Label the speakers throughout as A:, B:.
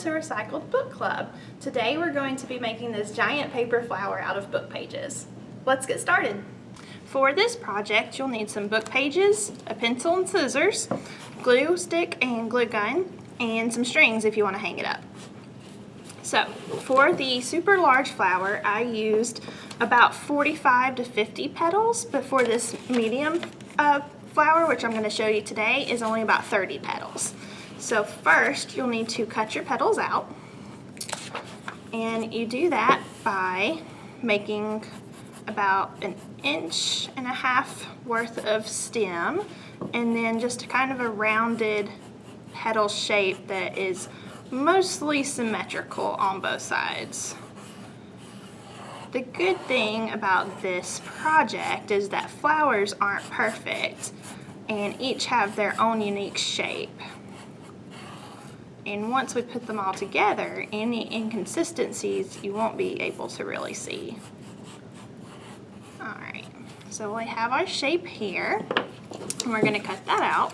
A: to Recycled Book Club. Today we're going to be making this giant paper flower out of book pages. Let's get started. For this project, you'll need some book pages, a pencil and scissors, glue stick and glue gun, and some strings if you want to hang it up. So, for the super large flower, I used about 45 to 50 petals, but for this medium flower, which I'm going to show you today, is only about 30 petals. So first, you'll need to cut your petals out, and you do that by making about 1.5 inches worth of stem, and then just kind of a rounded petal shape that is mostly symmetrical on both sides. The good thing about this project is that flowers aren't perfect and each have their own unique shape. And once we put them all together, any inconsistencies you won't be able to really see. Alright, so we have our shape here, and we're going to cut that out.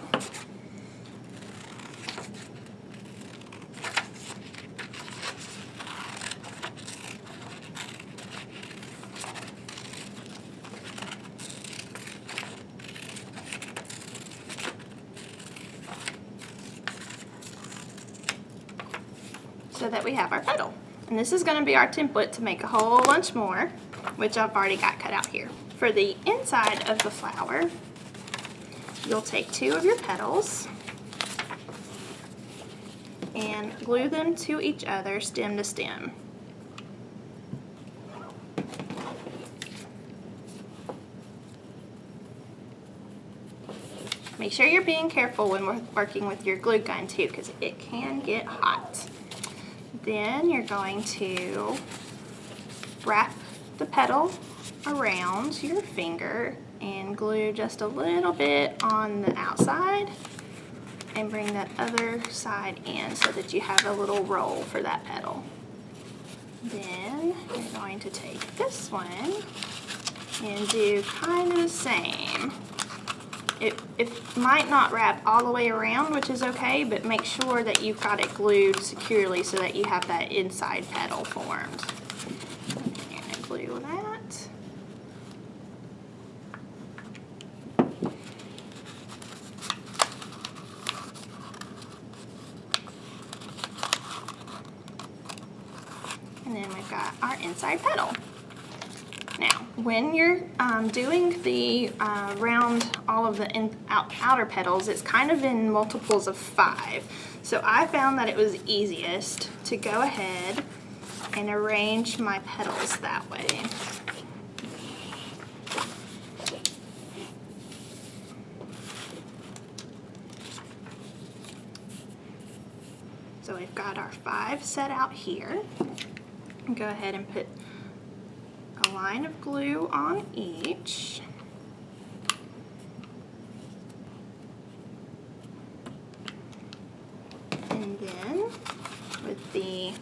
A: So that we have our petal. And this is going to be our template to make a whole bunch more, which I've already got cut out here. For the inside of the flower, you'll take 2 of your petals and glue them to each other, stem to stem. Make sure you're being careful when we're working with your glue gun too, because it can get hot. Then you're going to wrap the petal around your finger and glue just a little bit on the outside and bring that other side in so that you have a little roll for that petal. Then you're going to take this one and do kind of the same. It might not wrap all the way around, which is okay, but make sure that you've got it glued securely so that you have that inside petal formed. You're going to glue that. And then we've got our inside petal. Now, when you're doing the round all of the outer petals, it's kind of in multiples of 5. So I found that it was easiest to go ahead and arrange my petals that way. So we've got our 5 set out here. Go ahead and put a line of glue on each. And then with the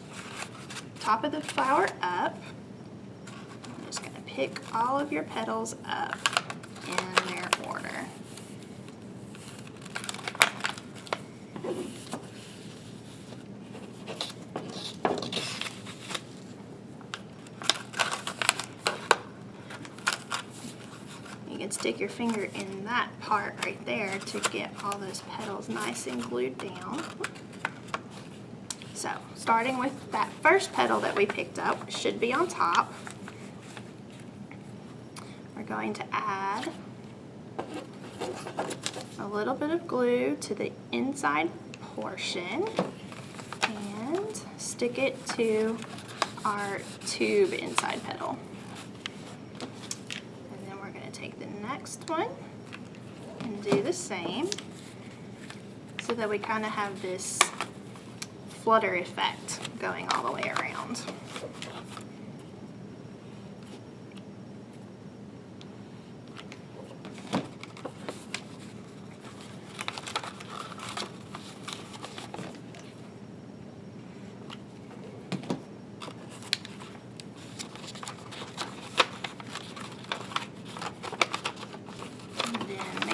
A: top of the flower up, I'm just going to pick all of your petals up in their order. You can stick your finger in that part right there to get all those petals nice and glued down. So, starting with that first petal that we picked up, should be on top. We're going to add a little bit of glue to the inside portion and stick it to our tube inside petal. Take the next one and do the same so that we kind of have this flutter effect going all the way around.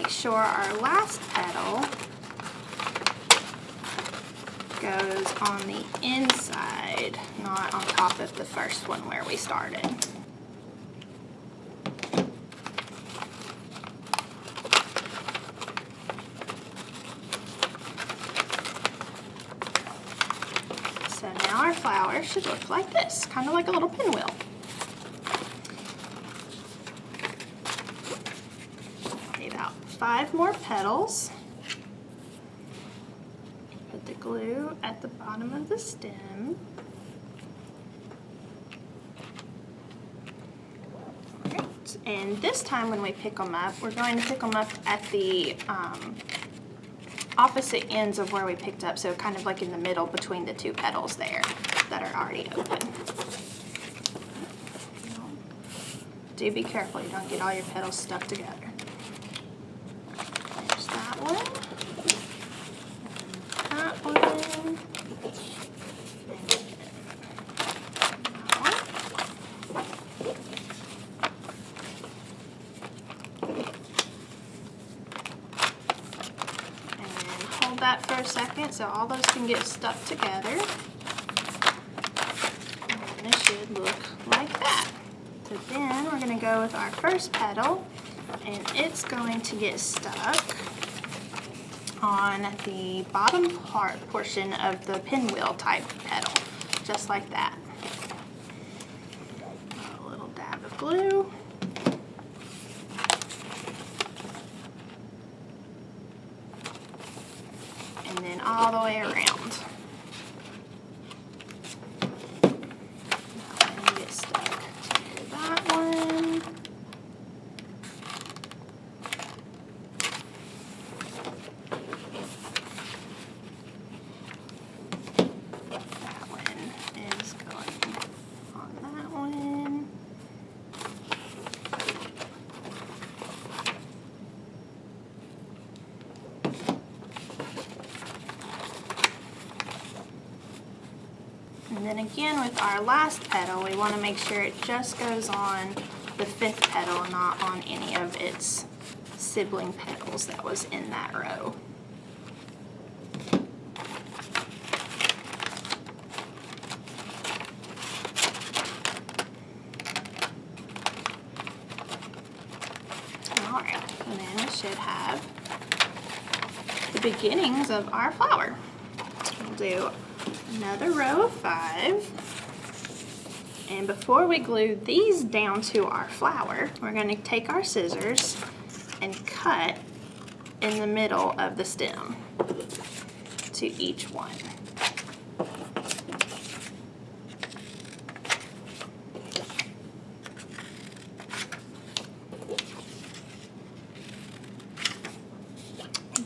A: Sure our last petal goes on the inside, not on top of the first one where we started. So now our flower should look like this, kind of like a little pinwheel. About 5 more petals. Put the glue at the bottom of the stem. Alright, and this time when we pick them up, we're going to pick them up at the opposite ends of where we picked up, so kind of like in the middle between the 2 petals there that are already open. Do be careful you don't get all your petals stuck together. There's that one. That one. And hold that for a second so all those can get stuck together. And this should look like that. So then we're going to go with our first petal, and it's going to get stuck on the bottom portion of the pinwheel type petal, just like that. A little dab of glue. And then all the way around. And get stuck to that one. That one is going on that one. And then again with our last petal, we want to make sure it just goes on the 5th petal, not on any of its sibling petals that was in that row. Alright, and then we should have the beginnings of our flower. We'll do another row of 5, and before we glue these down to our flower, we're going to take our scissors and cut in the middle of the stem to each one.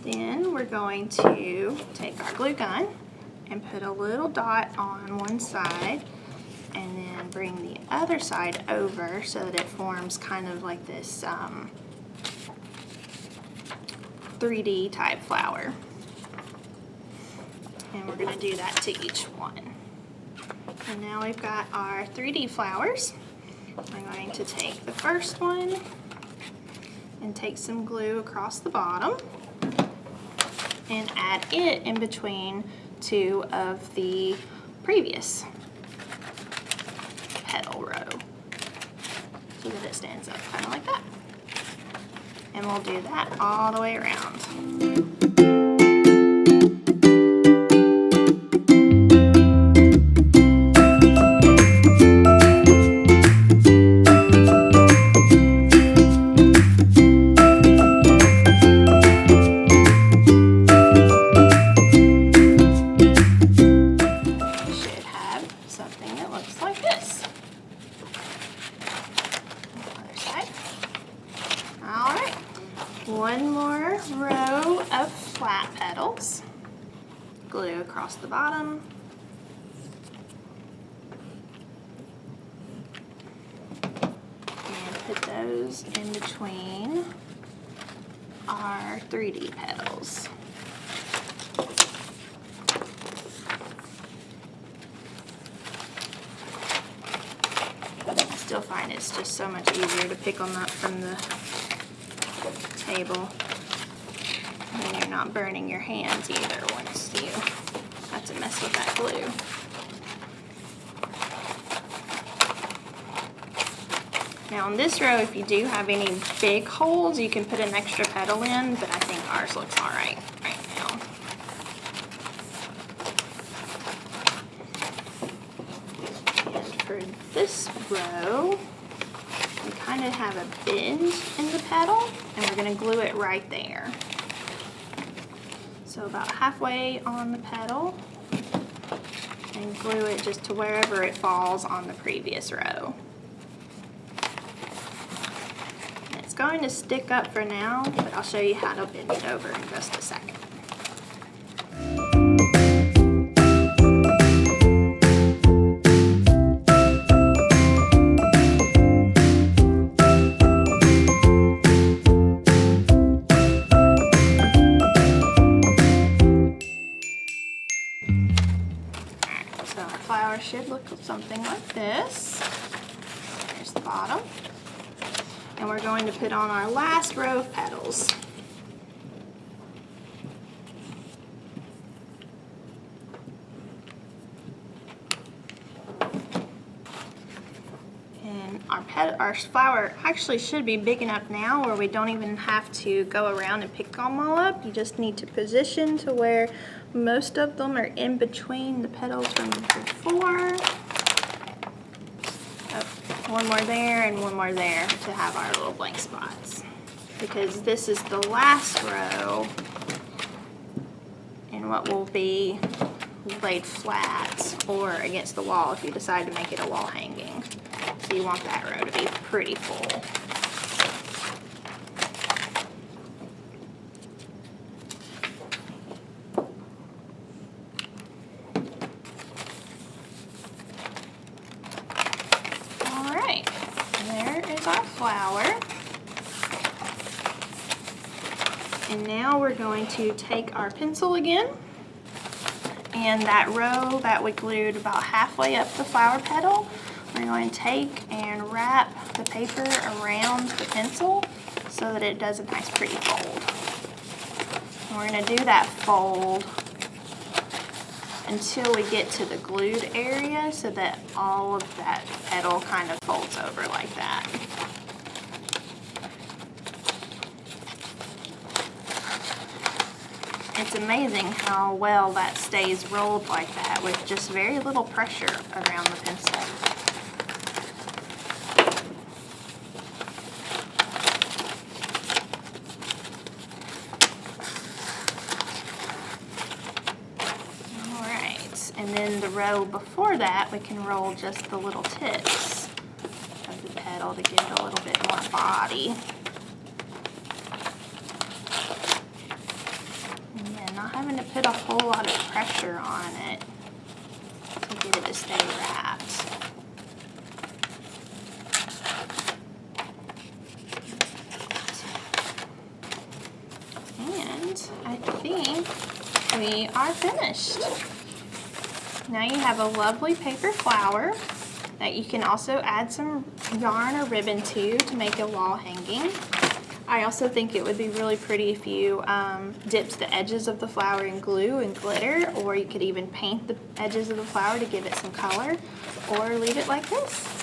A: Then we're going to take our glue gun and put a little dot on one side, and then bring the other side over so that it forms kind of like this 3D type flower. And we're going to do that to each one. And now we've got our 3D flowers. I'm going to take the first one and take some glue across the bottom and add it in between 2 of the previous petal row so that it stands up kind of like that. And we'll do that all the way around. One more row of flat petals. Glue across the bottom. And put those in between our 3D petals. I still find it's just so much easier to pick them up from the table, and you're not burning your hands either once you to mess with that glue. Now on this row, if you do have any big holes, you can put an extra petal in, but I think ours looks all right now. And for this row, we kind of have a bend in the petal, and we're going to glue it right there. So about halfway on the petal, and glue it just to wherever it falls on the previous row. It's going to stick up for now, but I'll show you how to bend it over in just a second. So our flower should look something like this. There's the bottom. And we're going to put on our last row of petals. And our flower actually should be big enough now where we don't even have to go around and pick them all up. You just need to position to where most of them are in between the petals from before. One more there and one more there to have our little blank spots. Because this is the last row in what will be laid flat or against the wall if you decide to make it a wall hanging. So you want that row to be pretty full. Our flower. And now we're going to take our pencil again, and that row that we glued about halfway up the flower petal, we're going to take and wrap the paper around the pencil so that it does a nice pretty fold. And we're going to do that fold until we get to the glued area so that all of that petal kind of folds over like that. It's amazing how well that stays rolled like that with just very little pressure around the pencil. And then the row before that, we can roll just the little tips of the petal to give it a little bit more body. And yeah, not having to put a whole lot of pressure on it to get it to stay wrapped. And I think we are finished. Now you have a lovely paper flower that you can also add some yarn or ribbon to make a wall hanging. I also think it would be really pretty if you dipped the edges of the flower in glue and glitter, or you could even paint the edges of the flower to give it some color, or leave it like this.